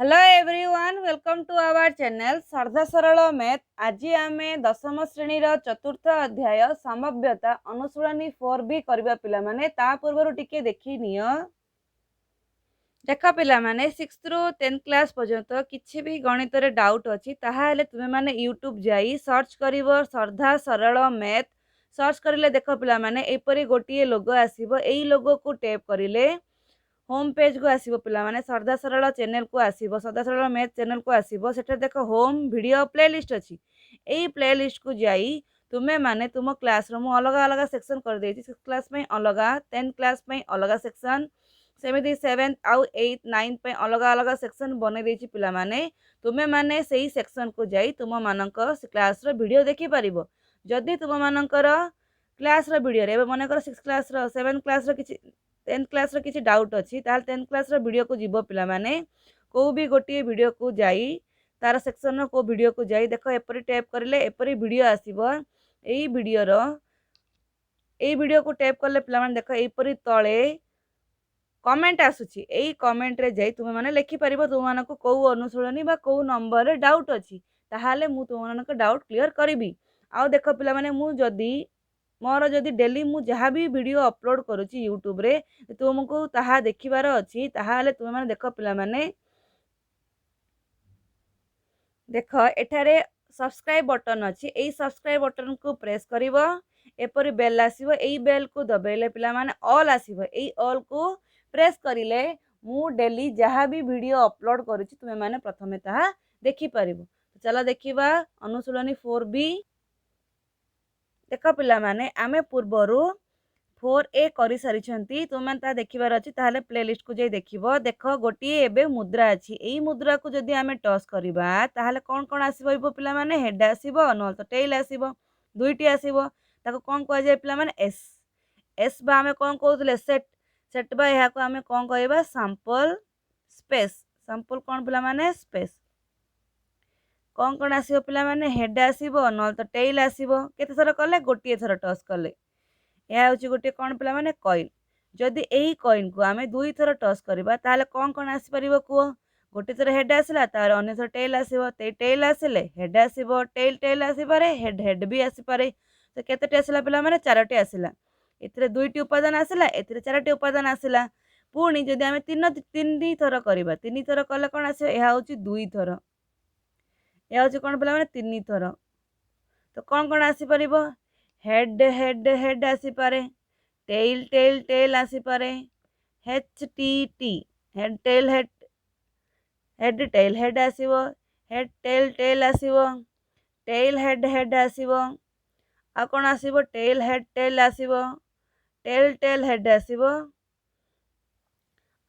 Hello everyone welcome to our channel Shraddha Saral math. आज आम दशम श्रेणीर चतुर्थ अध्याय समव्यता अनुशीलनी 4B करबा पिला माने ता पूर्व टिके देखि नियो। देख पिला माने 6th रु 10th क्लास पर्यंत किछि भी गणित रे डाउट अछि ताहा हेले तुमे माने यूट्यूब जाई सर्च करिवो श्रद्धा सरल मैथ। सर्च करिले देख पिला माने एपरी गोटिए लोगो आसीबो। एई लोगो को टैप करिले होम पेज को आसीबो पिला माने श्रद्धा सरल चैनल को आसीबो। श्रद्धा सरल मैथ चैनल को आसीबो। सेठे देखो होम वीडियो प्लेलिस्ट अछि। एई प्लेलिस्ट को जाई तुमे माने तुम क्लास रो मु अलग अलग सेक्शन कर देछि। 6th क्लास में अलग, 10th क्लास में अलग सेक्शन, सेमिति 7th आउ 8th 9th पे अलग अलग सेक्शन बने देछि पिला माने। तुमे माने सेही सेक्शन को जाई तुम मानकर क्लास रो वीडियो देखि परिबो। जदि तुम मानकर क्लास रो वीडियो रे माने कर 6th क्लास रो 7th क्लास रो किछि 10th क्लास रो किछि डाउट अछि ताल 10th क्लास रो वीडियो को जीवो पिला माने को भी गोटिए वीडियो को जाई तार सेक्शन रो को वीडियो को जाई देखो एपरी टैप करले एपरी वीडियो आसीबो। एई वीडियो को टैप करले पिला माने देखो एपरी तळे कमेंट आसुची। एई कमेंट रे जाई तुम माने लिखि परिबो तुम मानको को अनुशीलनी बा को नंबर रे डाउट अछि ताहाले मु तुम मानको डाउट क्लियर करिवि। आउ देखो पिला माने मु जदी मोर जदि डेली मु जहाँ भी वीडियो अपलोड करूची यूट्यूब रे तुमको ताहा देखिबार अछि ताहाले तुम माने देखो पिला माने देखो एठारे सब्सक्राइब बटन अछि। एई सब्सक्राइब बटन को प्रेस करिवो एपरि बेल आसीबो। एई बेल को दबेले पिला माने ऑल आसीबो। एई ऑल को प्रेस करिले मु डेली जहाँ भी वीडियो अपलोड करूची तुमे माने प्रथमे ताहा देखि परिबो। चलो देखिबा अनुशीलनी 4B। देख पिला माने आमे पूर्वरु 4A करि सारिछंती तुमे ता देखिबार अछि ताहाले प्लेलिस्ट को जाई देखिबो। देखो गोटिए एबे मुद्रा अछि। एई मुद्रा को जदि आमे टच करिबा ताहाले कोन कोन आसीबो पिला माने हेड आसीबो न तो टेल आसीबो। दुईटी आसीबो ताको कोन कहै जाय पिला माने एस। एस बा आमे कोन कहउतले सेट। सेट बा एहा को आमे कोन कहबा सैंपल स्पेस। सैंपल कोन पिला माने स्पेस। कोन कोन आसीबो पिला माने हेड आसीबो न तो टेल आसीबो। केते थर कले गोटिए थर टच कले यह हूँ गोटे कौन पिला माने कॉइन। जदि यही कॉइन को आमे दुई थर टच करबा ताले कौन कौन आसी परिबो कुओ। गोटे थर हेड आसिला तार अन्य थर टेल आसीबो। ते टेल आसिले हेड आसीबो। टेल टेल आसी पारे हेड हेड भी आसी पारे। तो केतेटी आसिला पिला माने चारोटी आसिला। एथिरे दुईटी उपादान आसिला एथिरे चारोटी उपादान आसिला। पुणी जदि आमे तीन थर करबा तीन थर कले कौन आसीबो यह हूँ दुई थर। यह हूँ कौन पिला माने तीन थर। तो कौन कौन आसी परिबो हेड हेड हेड आसी पारे। टेल टेल टेल आसी पारे। H T T head tail head head tail head आसीबो। हेड टेल टेल आसीबो। टेल हेड हेड आसीबो। आ कोन आसीबो टेल हेड आसीबो। टेल टेल हेड आसीबो।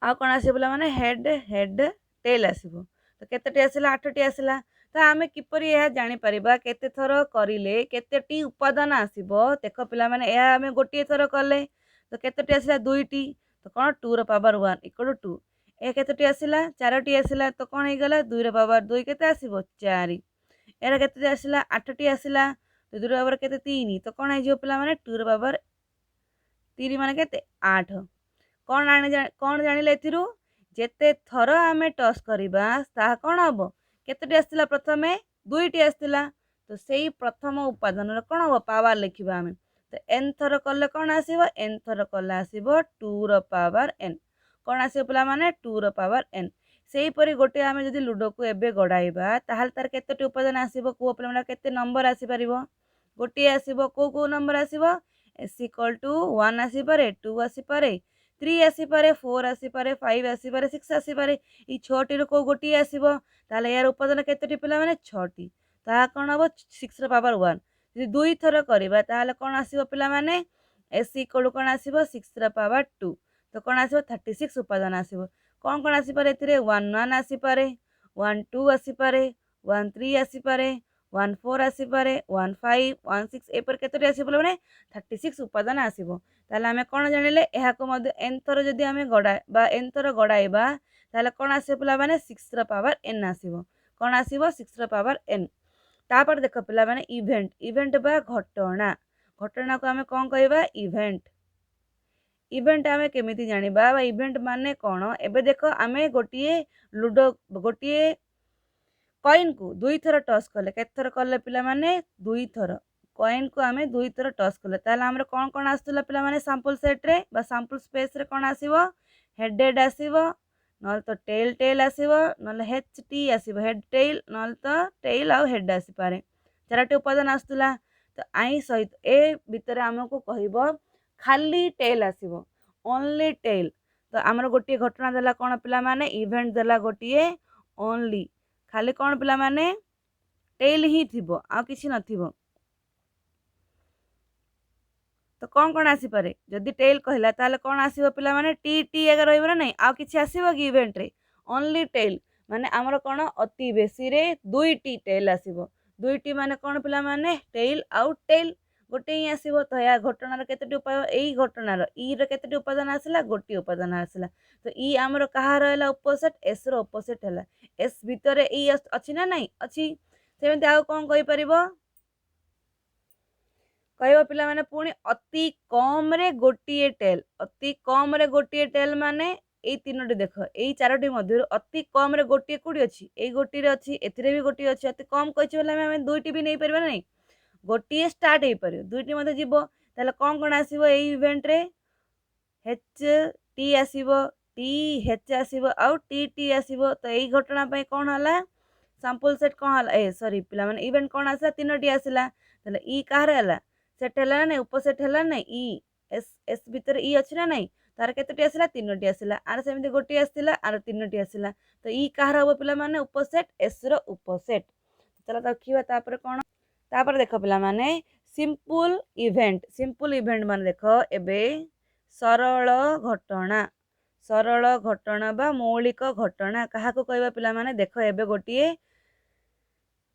आ कोन आसीबो माने हेड हेड टेल आसीबो। तो केतेटी आसिला 8टी आसिला। तो आमे किपरि यह जानि परिबा केते थर करिले केतेटी उपादान आसीबो। देखो पिला माने यह आमे गोटिए थर कले तो केतेटी आसिला दुईटी। तो कोन 2 रो पावर 1 इक्वल टू 2। ए केतेटी आसिला चारोटी आसिला तो कोन हे गला 2 रो पावर 2 केते आसीबो 4। एरा केते आसिला 8टी आसिला तो 2 रो पावर केते 3 तो कोन हे जो पिला माने 2 रो पावर 3 माने केते 8। कौन जानिले एथिरु जेते थर आमे टच करिबा ताहा कोन हबो केतेटी आस्तिला प्रथमे दुईटी आस्तिला। तो सेही प्रथम उपादान रे कोन हबो पावर लिखिबा आमे। तो n थर कले कोन आसीबो n थर कले आसीबो 2 रो पावर n। कोन आसीबो पिला माने 2 रो पावर n। सेही परि गोटे आमे जदि लूडो को एबे गडाइबा ताहाल तार केतेटी उपादान आसीबो को पिला माने केते नंबर आसी परिबो गोटे आसीबो को नंबर आसीबो s इक्वल टू 1 आसी पारे 2 आसी पारे 3 आसी पारे 4 आसी पारे 5 आसी पारे 6 आसी पारे। ई 6टी रो को गोटी आसीबो ताले यार उपादान केतेटी पिला माने 6टी। ता कोन हबो 6 रो पावर 1। जदि दुई थर करबा ताले कोन आसीबो पिला माने s इक्वल कोन आसीबो 6 रो पावर 2। तो कोन आसीबो 36 उपादान आसीबो। कोन कोन आसी पारे एथिरे 1 1 आसी पारे 1 2 आसी पारे 1 3 आसी पारे 1 4 आसी पारे 1 5 1 6 एपर केतेटी आसी बोले माने 36 उपादान आसीबो। ताले आमे कोन जानिले एहा को मध्य n थर जदि आमे गडा बा n थर गडाइबा ताले कोन आसीबो पिला माने 6 रो पावर n आसीबो। कोन आसीबो 6 रो पावर n। तापर देखो पिला माने इवेंट इवेंट बा घटना। घटना को आमे कोन कहबा इवेंट। इवेंट आमे केमिति जानिबा बा इवेंट माने कोन एबे देखो आमे गोटिए लूडो गोटिए कॉइन को दुई थर टॉस कले केते थर कले पिला माने दुई थर कॉइन को आमे दुई थर टॉस कले ताले हमरे कोन कोन आस्तला पिला माने सैंपल सेट रे बा सैंपल स्पेस रे कोन आसीबो हेडेड आसीबो नल तो टेल टेल आसीबो नल हेच टी आसीबो हेड टेल नल तो टेल आ हेड आसी पारे चारटी उपादान आस्तला तो आई सहित ए भितरे हमको कहइबो खाली टेल आसीबो ओनली टेल तो हमर गोटिए घटना देला कोन पिला माने इवेंट देला गोटिए ओनली खाली कौन पिला माने टेल ही थिबो आ किछि नथिबो तो कौन आसी पारे जदि टेल कहला ताले कौन आसीबो पिला माने टी टी अगर रहइबो नै आ किछि आसीबो कि इवेंट रे ओनली टेल माने हमर कोन अति बेसी रे दुईटी टेल आसीबो दुईटी माने कौन पिला माने टेल आउ टेल गोटे ही आसीबो तो या घटनार केतेटी उपाय एई घटनार ई रे केतेटी उपादान आसिला गोटी उपादान आसिला तो ई हमर कहा रहला ऑपोजिट एस रो ऑपोजिट हला एस भितरे ई अछि ना नै अछि सेमिति आउ कोन कहि परिबो कहबो पिला माने पुणी अति कम रे गोटिए टेल माने एई तीनोटी देख एई चारोटी मध्य अति कम रे गोटिए कोडी अछि एई गोटी रे अछि एथिरे भी गोटी अछि अति कम कहिछ बेला हम दुईटी भी नै परबा नै गोटिए स्टार्ट हे परियो दुईटी मध्य जीवो ताले कोन आसीबो एई इवेंट रे एच टी आसीबो टी एच आसीबो आउ टी टी आसीबो तो एई घटना पय कोन हला सैंपल सेट कोन हला ए सॉरी पिला माने इवेंट कोन आसला तीनोटी आसिला ताले ई काहरे हला सेट हला नै उपसेट हला नै ई एस एस भीतर ई अछि ना नै तार केतोटी आसिला तीनोटी आसिला आर सेमिति गोटी आसिला आर तीनोटी आसिला तो ई काहर हबो पिला माने उपसेट एस रो उपसेट चला देखिबा तापर कोन तापर देखो पिला माने सिंपल इवेंट माने देखो एबे सरल घटना बा मौलिक घटना काहाको कहबा पिला माने देखो एबे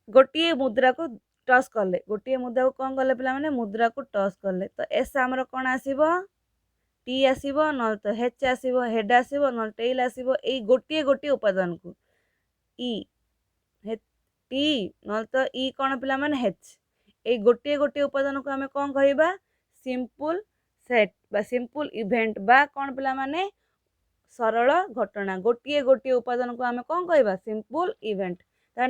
गोटिए मुद्रा को टॉस कले गोटिए मुद्रा को कौन कले पिला माने मुद्रा को टॉस कले तो एस हमर कोन आसीबो टी आसीबो न तो एच आसीबो हेड आसीबो न टेल आसीबो एई गोटिए उपादान को ई टी न तो ई कोन पिला माने एच एई गोटिए उपादान को हमें कोन कहबा सिंपल सेट बा सिंपल इवेंट बा कोन पिला माने सरल घटना गोटिए उपादान को हमें कोन कहबा सिंपल इवेंट तार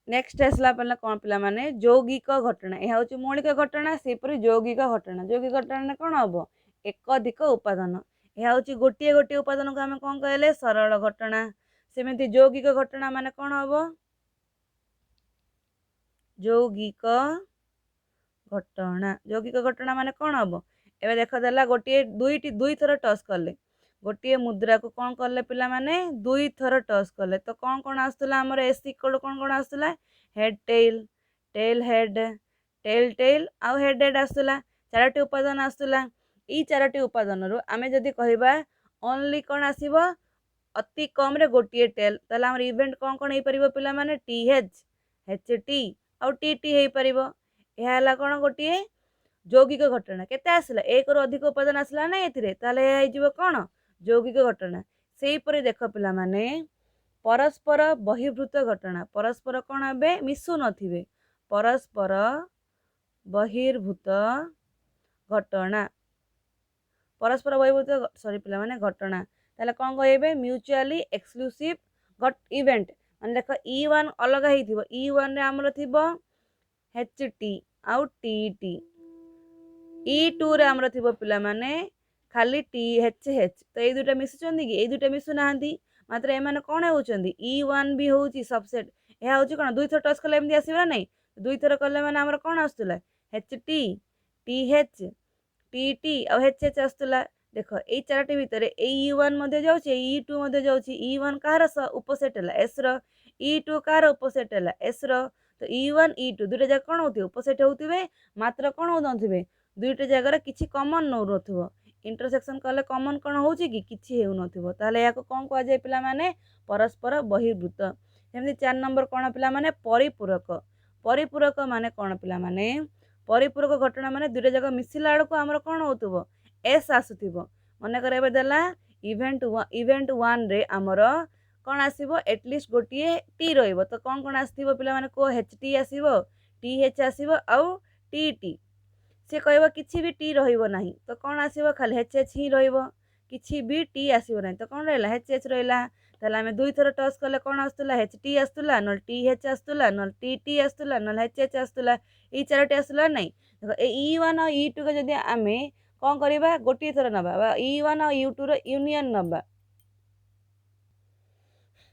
नेक्स्ट आसला पहला कौन पिला माने यौगिक घटना यह हूँ मौलिक घटना सेपरी यौगिक घटना कौन हम एकाधिक उपादान यह हूँ गोटे उपादान को आम कौन कहले सरल घटना सेमती यौगिक घटना माने कौन हम यौगिक घटना माने कौन हम एवं देखदेला गोटे दुई थर टॉस कले गोटे मुद्रा को कौन कले पिला माने दुई थर टॉस कले तो कौन कौन आसला हमर एस इक्वल कौन आसला head tail tail head tail tail आउ हेड हेड आसला चारोटी उपादान आसला ई चारोटी उपादान रु आमे जदी कहबा ओनली कौन आसीबो अति कम रे गोटे टेल ताले हमर इवेंट कौन हे परिबो पिला माने टी एच टी आउ टी टी हे परिबो एहा हला कौन गोटे यौगिक घटना केते आसला एक रु अधिक उपादान आसला ना एथिरे ताले हे जिवो कौन यौगिक घटना सेही परे देख पिला माने परस्पर बहिर्भूत घटना परस्पर कौन हे मिसु नथिबे परस्पर बहिर्भूत घटना परस्पर बहिर्भूत सॉरी पिला माने घटना ताले कौन कहबे म्यूचुअली एक्सक्लूसिव इवेंट माने देख ई1 अलग हेथिबो ई1 रे हमर थिबो एच टी आउ टी टी ई2 रे हमर थिबो पिला माने खाली टी एच एच तो ये दुटा मिसुचंदी कि ये दुटा मिसु नाहंती मात्र ए माने कोन होउचंदी ई1 भी होउची सबसेट ए होउची कोन दुई थर टच कले एमदी आसीबा नै दुई थर कले माने हमर कोन आस्तुला H T T H T T आ एच एच आस्तुला देखो ए चारटी भितर ए ई1 मध्ये जाउची ई2 मध्ये जाउची ई1 कार उपसेट हला एस रो ई2 कार उपसेट हला एस रो तो ई1 ई2 दुटा जगह कोन होती उपसेट होउतिबे मात्र कोन होउनथिबे दुईटा जगह किछि कॉमन न रहथुबो इंटरसेक्शन कले कॉमन कौन होउची कि किछि हेउ नथिबो ताले याको कोन कह जाय पिला माने परस्पर बहिर्भूत जेमति 4 नंबर कोन पिला माने परिपूरक माने कोन पिला माने परिपूरक घटना माने दुईटा जगह मिसिला आड़को हमर कोन होतुबो एस आसुथिबो मने करे एबे देला इवेंट 1 रे हमर कोन आसीबो एटलीस्ट गोटिए टी रहइबो तो कोन आसीबो पिला माने को एच टी आसीबो टी एच आसीबो आउ टी टी सी कह कि भी टी रही तो कौन आसो खाली एच एच ही रही भी टी आसो ना तो कौन रहा एच एच रहा ताले आम दुई थर टच कले कौन आसूला एच टी आसूला न टी एच आसूला न टी टी आसूला न एच एच आसूला ये चारोटी आसूला नहीं देख E1 और E2 को जब आम कौन करवा गोटे थर नवा E1 और U2 यूनियन नवा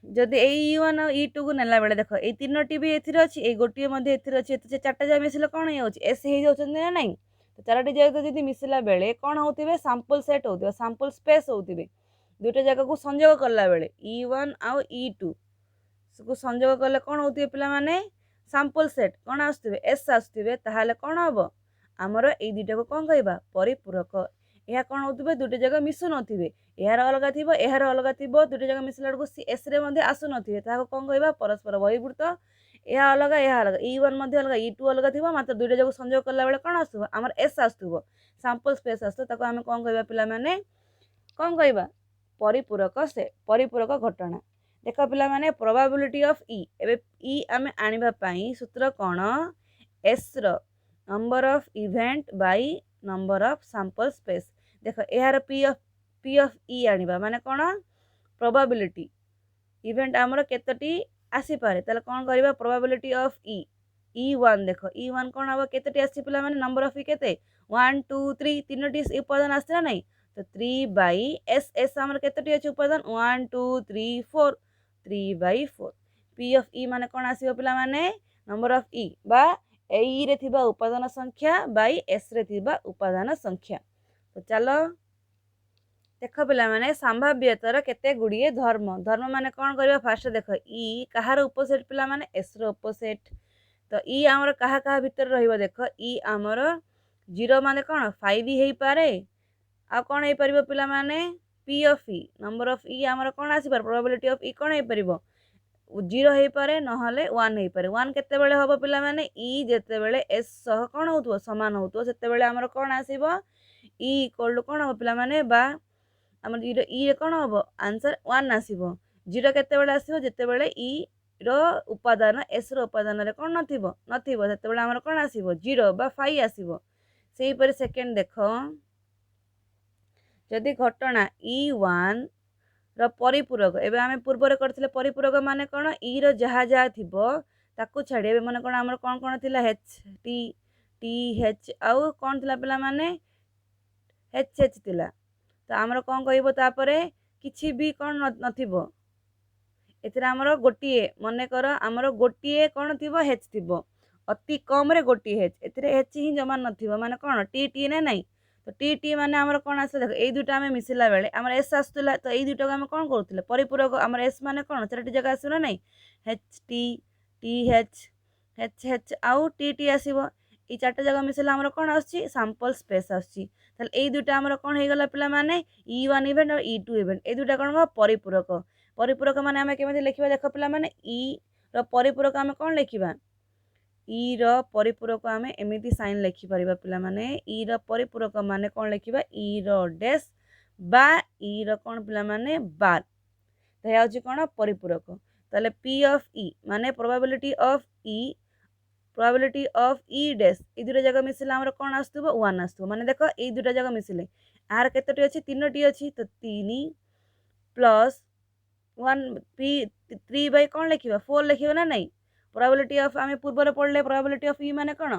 जदि E1 और E2 को नेला बेले देख ये तीनोटी भी एथिरे अछि ए गोटे मध्ये एथिरे अछि तो चारटा जा मिसिले कौन हो जाउछि एस हो जाउछन्ती ना नहीं तो चारोटी जाक जदि मिसिला बेले कौन होतिबे सैंपल सेट होतिबे सैंपल स्पेस होतिबे दुईटा जगह को संयोग कला बेले E1 आउ E2 को संयोग कले कौन होतिबे पिला माने सैंपल सेट कौन आसुथिबे एस आसुथिबे ताहाले कौन हबो आमर ए दुईटा को कौन कहबा परिपूरक यह कौन होतिबे दुईटा जगह मिसु नथिबे यार अलग थी यार अलग थी दुईटा जगह मिसला बेलू एस रे आसु नथिबे ताको कौन कहबा परस्पर बहिर्भूत यह अलग E1 अलग E2 अलग थी मात्र दुईटा जगह संयोग कला बेले कौन आसुबो आमर एस आसुथुबो सैंपल स्पेस आसुथुबो ताको आमे कौन कहबा पिला माने कौन कहबा परिपूरक से परिपूरक घटना देख पिला माने प्रोबेबिलिटी ऑफ ई एबे ई आमे आनिबा पई सूत्र कोन एस रो number of event by number of sample space देख यार पी ऑफ ई आनिबा माने कोन प्रोबेबिलिटी इवेंट आमर केतटी आसी पारे ताले कोन करबा प्रोबेबिलिटी ऑफ E1 देख E1 कोन हबो केतटी आसी पिला माने नंबर ऑफ ई केते 1 2 3 तीनोटी उपादान आसला नहीं तो 3 बाई एस एस आमर केतटी अछि उपादान 1 2 3 4 3 बाई 4 पी ऑफ ई माने कोन आसीबो पिला माने नंबर ऑफ ई बा ए रे थिबा उपादान संख्या बाई एस रे थिबा उपादान संख्या तो चलो देख पिला माने संभाव्यतार केते गुड़िए धर्म धर्म माने कौन करबा फास्ट देख ई कहार उपसेट पिला माने एस रो उपसेट तो ई आमर कहा कहा भीतर रहिबो देख ई आमर 0 माने कौन 5 ही पारे आ कौन हो पार पिला माने P of E number of E आमर कौन आसीपार प्रोबेबिलिटी ऑफ ई कौन हो पार 0 हो पारे नहले 1 हो पारे 1 केते बेले हबो पिला माने ई जेते बेले एस सह कौन होतबो समान होतबो सेते बेले आमर कौन आसीबो ई इक्वल टू कौन हबो पिला माने बा आमर ई रे कौन हबो आंसर 1 आसीबो 0 केते बेले आसीबो जेते बेले ई रो उपादान एस रो उपादान रे कौन नथिबो नथिबो सेते बेले आमर कौन आसीबो 0 बा 5 आसीबो सेही पर सेकेंड देखो जदि घटना E1 रो परिपूरक एबे आमे पूर्व रे करथिले परिपूरक माने कोन ई रो जहा जहा थिबो ताकू छाडी एबे माने कोन हमर कोन कोन थिला एच टी टी एच आउ कोन थिला पिला माने एच एच थिला तो हमर कोन कहइबो तापरे किछि भी कोन नथिबो एथिरा हमर गोटिए मने कर हमर गोटिए कोन थिबो एच थिबो अति कम रे गोटिए एच एथिरे एच ही जमा नथिबो माने कोन टी टी ने नहीं तो टी टी माने हमर कोन आसे देख ए दुटा हमें मिसिला बेले हमर एस आस्तला तो ए दुटा को हम कोन करथले परिपूरक हमर एस माने कोन चारटी जगह आसुना नहीं एच टी एच एच आउ टी टी आसीबो ई चारटा जगह मिसिला हमर कोन आछि सैंपल स्पेस आछि ताले ए दुटा हमर कोन हे गला पिला माने E1 इवेंट और E2 इवेंट ए दुटा कोन परिपूरक परिपूरक माने हमें केमिति लिखिबा देख पिला माने ई रो परिपूरक हमें कोन लिखिबा ई रो परिपूरक आमे एमिति साइन लिखि परिबा पिला माने ई रो परिपूरक माने कोन लिखिबा ई रो डैश बा ई रो कोन पिला माने बार तो या होची कोन परिपूरक ताले पी ऑफ ई माने प्रोबेबिलिटी ऑफ ई डैश ई दुटा जगह मिसिले हमर कोन आस्तुबो 1 आस्तुबो माने देखो ई दुटा जगह मिसिले आर केतटी अछि तीनोटी अछि तो 3 प्लस 1 पी 3 बाय कोन लिखिबा 4 लिखिबा ना नहीं प्रोबेबिलिटी ऑफ आमे पूर्व पढ़ले प्रोबेबिलिटी ऑफ ई माने कोन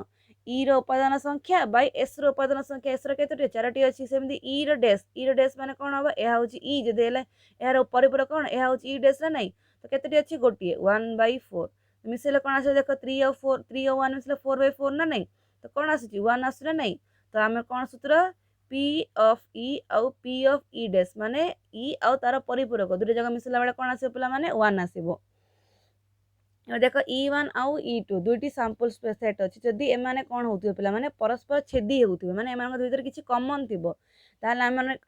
ई रो उपादान संख्या बाय एस रो उपादान संख्या एस रो केतटी चारटी अछि सेमदी ई रो डैश माने कोन हबो एहा होची ई जे देले एहार परिपूरक कोन एहा होची ई डैश ना नहीं तो केतटी अछि गोटिए 1/4 मिसेले कोन आसे देखो 3 और 4 3 और 1 मिसेले 4/4 ना नहीं तो कोन आसी 1 आसु ना नहीं तो आमे कोन सूत्र पी ऑफ ई आउ पी ऑफ ई डैश माने ई आउ तार परिपूरक दुटे जगह मिसला बेले कोन आसीबो पिला माने 1 आसीबो देख E1 आउ E2 दुईटी सैंपल सेट अछि जदि ए माने कोन होतिबो पिला माने परस्पर छेदी होतिबो माने ए मानक भीतर किछि कॉमन थिबो ताले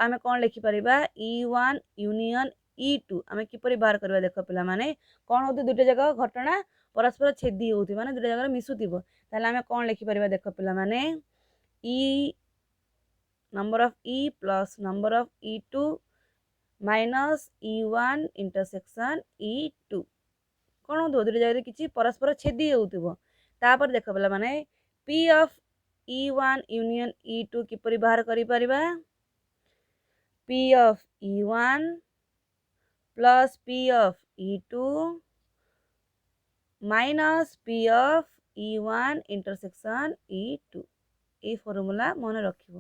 आमे कोन लिखि परिबा E1 यूनियन E2 आमे किपरि बाहर करबा देख पिला माने कोन होति दुटे जगह घटना परस्पर छेदी होतिबो माने दुटे जगह मिसुतिबो ताले आमे कोन लिखि परिबा देख पिला माने E number of E plus number of E2 minus E1 intersection E2 कौन हो दुटे जगह किसी परस्पर छेदी होतिबो तापर देख पिला माने P of E1 union E2 किपरि बाहर करि परिबा P of E1 plus P of E2 minus P of E1 intersection E2 a formula मन रखिबो।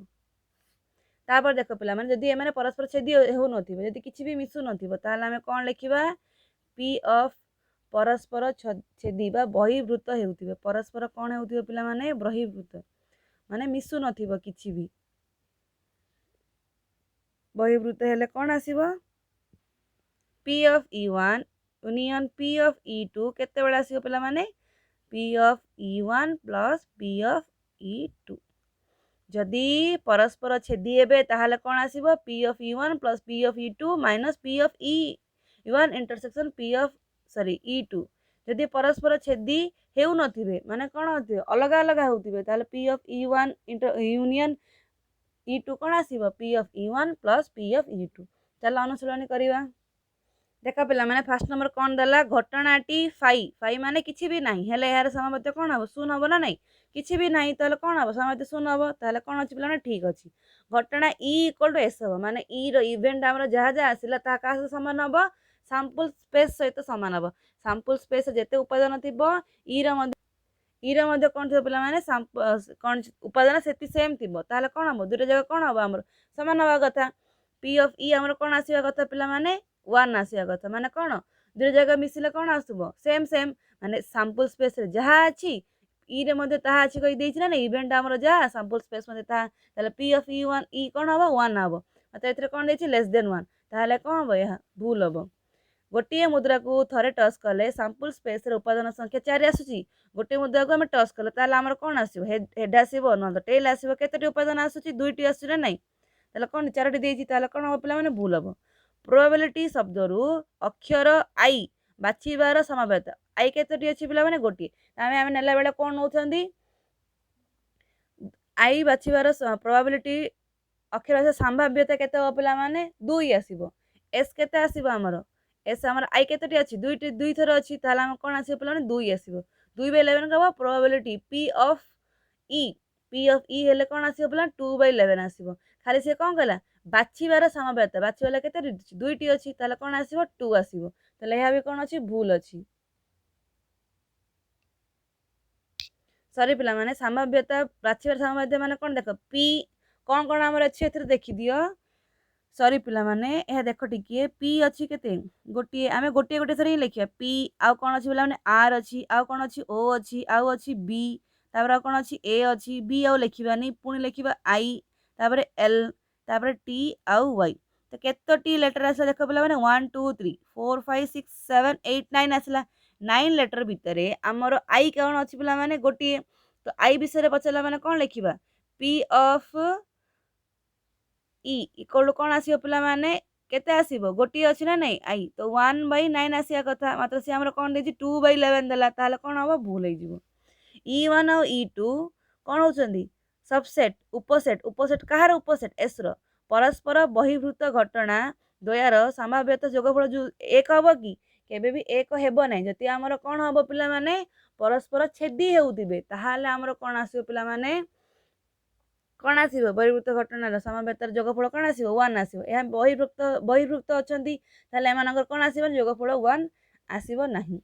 तापर देखो पिला माने जदी एमाने परस्पर छेदी हो नथिबो जदी किछि भी मिसु नथिबो ताले हमें कोन लिखिबा P of परस्पर छेदी बा बहिर्भूत हेउतिबे परस्पर कोन हेउतिबे पिला माने बहिर्भूत माने मिसु नथिबो किछि भी बहिर्भूत हेले कोन आसीबो P of E1 union P of E2 केते बेला आसीबो पिला माने P of E1 plus P of E2 जदि परस्पर छेदी हेबे ताहाले कोन आसीबो P of E1 plus P of E2 minus P of E1 intersection P of E2 जदि परस्पर छेदी हेउ नथिबे माने कोन होथिबे अलग अलग होथिबे ताहाले P of E1 union E2 कोन आसीबो P of E1 plus P of E2 चलो अनुसरण करिवा देखा पिला माने फर्स्ट नंबर कोन दला घटनाटी फाई माने किछि भी नाही हेले यार समापत्य कोन हबो शून्य हबो ना नाही किछि भी नाही ताले कोन हबो समापत्य शून्य हबो ताले कोन अछि पिला माने ठीक अछि घटना E इक्वल टू S हबो माने E रो इवेंट हमर जहा जहा आसिला ता का से समान हबो सैंपल स्पेस सहित समान हबो सैंपल स्पेस जेते उपादान थिबो E रो मध्ये कोन थिबो पिला माने कोन उपादान सेति सेम थिबो ताले कोन हबो दुटा जगह कोन हबो हमर समान हबा कथा P of E हमर कोन आसीबा कथा पिला माने 1 आसिया कथा माने कोन दुटा जगह मिसिले कोन आसुबो सेम सेम माने सैंपल स्पेस रे जहा अछि E रे मध्ये ताहा अछि कहि देछि ना इवेंट हमर जहा सैंपल स्पेस मध्ये ताहा ताले P of E1 E कोन हबो 1 हबो मतलब एथरे कोन देछि लेस देन 1 ताले कोन हबो यहा भूल हबो गोटिए मुद्रा को थरे टच कले सैंपल स्पेस रे उपादान संख्या 4 आसुची गोटिए मुद्रा को हम टच कले ताले हमर कोन आसीबो हेड आसीबो न टेल आसीबो केतेटी उपादान आसुची दुईटी आसुची ना नाही ताले कोन चारटी देछि ताले कोन हबो पिला माने भूल हबो प्रोबेबिलिटी शब्द रु अक्षर आई बाछिबार समावेत आई केतेटी अछि पिला माने गोटिए हम नेला बेले कोन नउछंदी आई बाछिबार प्रोबेबिलिटी अक्षर से संभाव्यता केते हो पिला माने 2 आसीबो एस केते आसीबो हमर एस हमर आई केतेटी अछि दुई थर अछि ताला हम कोन आसीबो पिला माने 2 आसीबो 2/11 कबो प्रोबेबिलिटी P of E हेले कोन आसीबो पिला 2/11 आसीबो खाली से कोन कहला बाछिबार समवेत बाछिबाला केते दुईटी अछि ताले कोन आसीबो 2 आसीबो ताले या भी कोन अछि भूल अछि सॉरी पिला माने संभाव्यता बाछिबार संभाव्यता माने कोन देखो P कोन हमर अछि एथरे देखि दियो सॉरी पिला माने ए देखो टिकिए P अछि केते गोटिए आमे गोटिए गोटिए थरी लिखिया P आ कोन अछि पिला माने R अछि आ कोन अछि O अछि आ अछि B तापर कोन अछि A अछि B आ लिखिबानी पुनी लिखिबा I तापर L तापर T आ Y तो केतोटी लेटर आसला देखो पिला माने 1 2 3 4 5 6 7 8 9 आसला 9 लेटर भितरे हमर I कोन अछि पिला माने गोटिए तो I विषय रे पचला माने कोन लिखिबा P of E इक्वल कोन आसीबो पिला माने केते आसीबो गोटिए अछि ना नै I तो 1/9 आसिया कथा मात्र से हमर कोन देछि 2/11 देला ताले कोन हबो भूल होई जिवो E1 और E2 कोन होचंदी सबसेट उपसेट कहार उपसेट S रो परस्पर बहिर्भूत घटना द्वयार संभाव्यता जोगफल जो एक हबो कि केबे भी एक हेबो नै जति हमर कोन हबो पिला माने परस्पर छेदी हेउतिबे ताहाले हमर कोन आसीबो पिला माने कोन आसीबो बहिर्भूत घटनार संभाव्यतार जोगफल कोन आसीबो 1 आसीबो एहा बहिर्भूत अछंती ताले एमानकर कोन आसीबो जोगफल 1 आसीबो नाही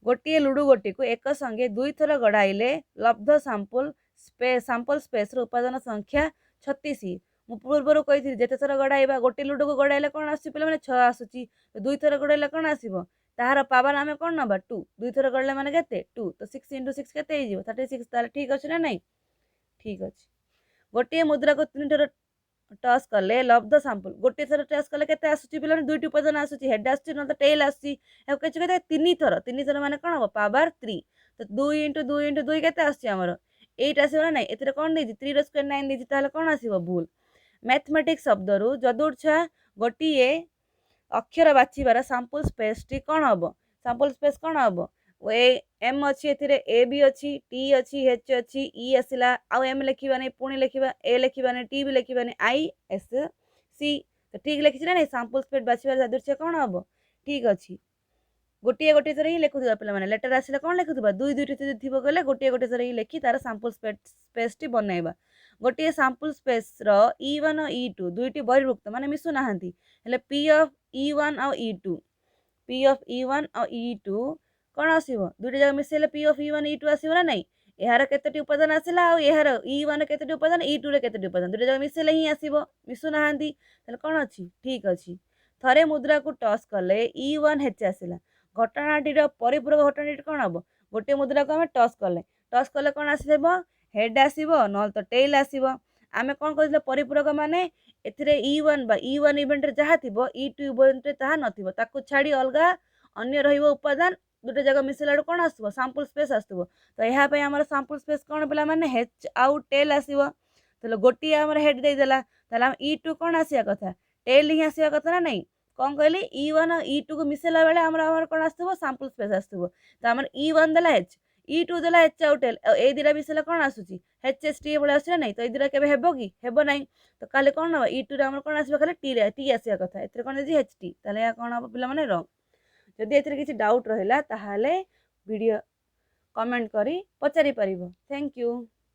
गोटिए लुडु गोटी को एक संगे दुई थर गढ़ाइले लब्ध सैंपल स्पेस उपादान संख्या 36 मु पूर्वर कही जेते थर गढ़ाइबा गोटे लुडु को गढ़ाइले कोन आसी पिला माने 6 आसुची दुई थर गढ़ाइले कोन आसीबो ताहार पावर आमे कोन नबा 2 दुई थर गढ़ले माने केते 2 तो 6 * 6 केते हे जिवो 36 ताले ठीक अछि ना नाही ठीक अछि गोटिए मुद्रा को तीन थर टच कले लब्ध सैंपल गोटे थर टच कले केते आसुची पिला दुईटी उपादान आसुची हेड आसुची न त टेल आसुची ए केछ केते तीन थर माने कोन हो पावर 3 तो 2 * 2 * 2 केते आसुची हमर 8 आसीबो ना नाही एतरे कोन देछि 3 रो स्क्वायर 9 देछि ताले कोन आसीबो भूल मैथमेटिक्स शब्द रु जदुरछा गोटिए अक्षर बाछिबार सैंपल स्पेस टी कोन हबो सैंपल स्पेस कोन हबो ए एम अछि एथिरे ए बी अछि टी अछि एच अछि ई आसिला आ एम लिखिबानी पुणी लिखिबा ए लिखिबानी टी भी लिखिबानी आई एस सी तो ठीक लिखिछि ना सैंपल स्पेस बाछिबार जदुरछा कोन हबो ठीक अछि गोटे गोटे थर ही लिखुवा पे लेटर आसिले कौन लिखुवा दुई दुईटी थी थी कहले गोटे गोटे थर ही लिखी तार साम्पल स्पेस टी बनइबा गोटे साम्पल स्पेस E1 और E2 दुईटी बहिर्भुक्त माने मिशुना हेले P ऑफ E1 और E2 P ऑफ E1 और E2 कौन आसो दुईटा जगह मिसेले P ऑफ E1 E2 आसो ना नहीं यार केतोटी उपादान आसला और यार E1 केतोटी उपादान E2 रे केतोटी उपादान दुईटा जगह मिसेले ही आसो मिशुना ताले कौन अच्छी ठीक अच्छी थरे मुद्रा को टस कले E1 H आसला घटनाटी परिपूरक घटनाटी कौन हम गोटे मुद्रा को आम टस कले कौन आसब हेड आसब न तो टेल आसब आम कौन कहते परिपूरक माने एथिरे E1 इवेंट जहाँ थी E2 इवेंट ताहा नथिबो ताकू छाड़ी अलग अन्य रहिबो उपादान दुटे जगह मिसेला कौन आसब साम्पल स्पेस आसब तो यहाँ पे आमर साम्पल स्पेस कौन पे माने H आउ टेल आसब तो गोटे आमर हेड देदेला ताले E2 कौन आसिया कथा टेल ही आसिया कथा ना नहीं कौन कहली E1 और E2 को मिसेला बेले आमर कौन आसब साम्पल स्पेस आसब तो आमर E1 देला H E2 देला H आउ टेल ए दिरा मिसेला कौन आसुची HST भले आसला नहीं तो ए दिरा केबे हेबो कि हेबो नहीं तो काले कौन हम E2 रे आमर कौन आसबा खाली टी आसिया कथा एथरे कौन जे HT ताले या कौन हम पिला माने रॉन्ग जदि एथरे किछि डाउट रहिला ताहाले वीडियो कमेंट करी पचारि परिबो थैंक यू।